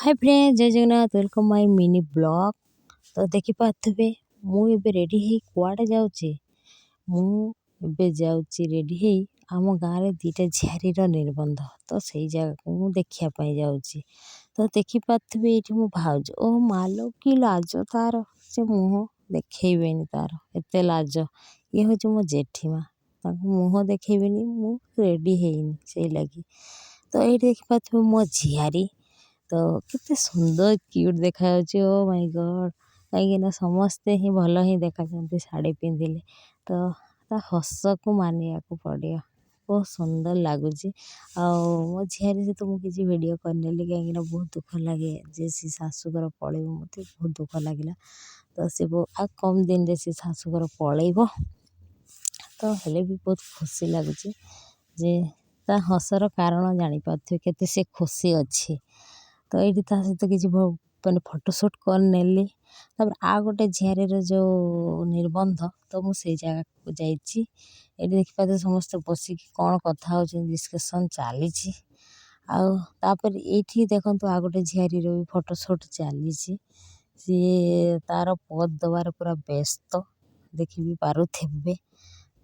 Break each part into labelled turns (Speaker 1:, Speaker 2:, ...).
Speaker 1: Hi friends, जय Jagannath. Welcome my mini blog. तो देखि पाथबे मु एबे रेडी हे कुआडे जाउची। मु एबे जाउची रेडी हे आम गाँव रे दीटा झियारीर निबंध। तो सही जगह को मु देखिया पई जाउची। तो देखि पाथबे एठी मो भाउज ओ मालो की लाज तार से मुह देखैबेनी तार एते लाज। ये होची मो जेठीमा ताको मुह देखैबेनी मु रेडी हेइनी सेई लागी। तो एठी देखि पाथबे मो झियारी तो केते सुंदर क्यूट देखा जाउची। ओ माय गॉड, कहीं समस्ते ही भल ही देखा जाती शाढ़ी पिंधिले। तो ता हस को मानिया को पड़ियो, बहुत सुंदर लगुच। मो झियारी से तो मुझे किसी वीडियो करनेली कहीं बहुत दुख लगे जे सी शाशुघर पलैब मत बहुत दुख लगे। तो सी आ कम दिन रे सी शाशुघर पलैब तो हेले भी बहुत खुशी लगुच जे ता हसर कारण जापारे केते से खुशी अच्छी। तो ये सहित किसी मैंने फोटोशूट कर नेली। आ गोटे झियारी जो निबंध तो मुझे जगह को जाइए देखिए समस्त बसिक कौन कथा डिस्कसन चली। आपर ये देखो आ गोटे झियारी भी फोटोशूट चली सी तार पद दबार पूरा व्यस्त देखि भी पारुथिबे।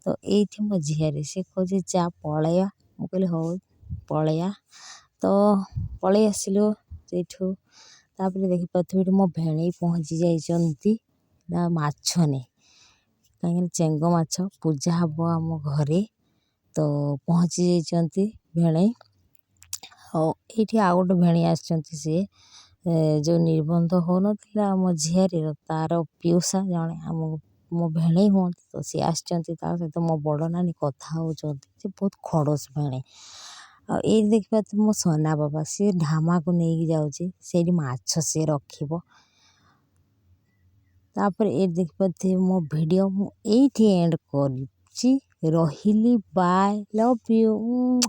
Speaker 1: तो ये मो झियारी से कहे जा पलैया मु कहली हो पलैया। तो पलि आसिलु सेठू तापर देखि पाथबे मो भेणई पहुँची जाइछंती ना माछ ने कहीं चेंग माछ पूजा हब आम घरे। तो पहुँची जाइछंती भेणई। ये आ गोटे भेणी आछंती सी जो निबंध हो नथिला आम झियारी तार पिउसा जने आम मो भेणई हूँ। तो सी आछंती ता सहित मो बड़ नानी कथा होचंती बहुत खड़ोस भेणे। ये देखिए मो सोना बाबा सी ढामा को लेकिन जाऊँगी से माछ सी रखिबो। तापर ये देखिए मो वीडियो मु एंड कर रही। Bye, love you.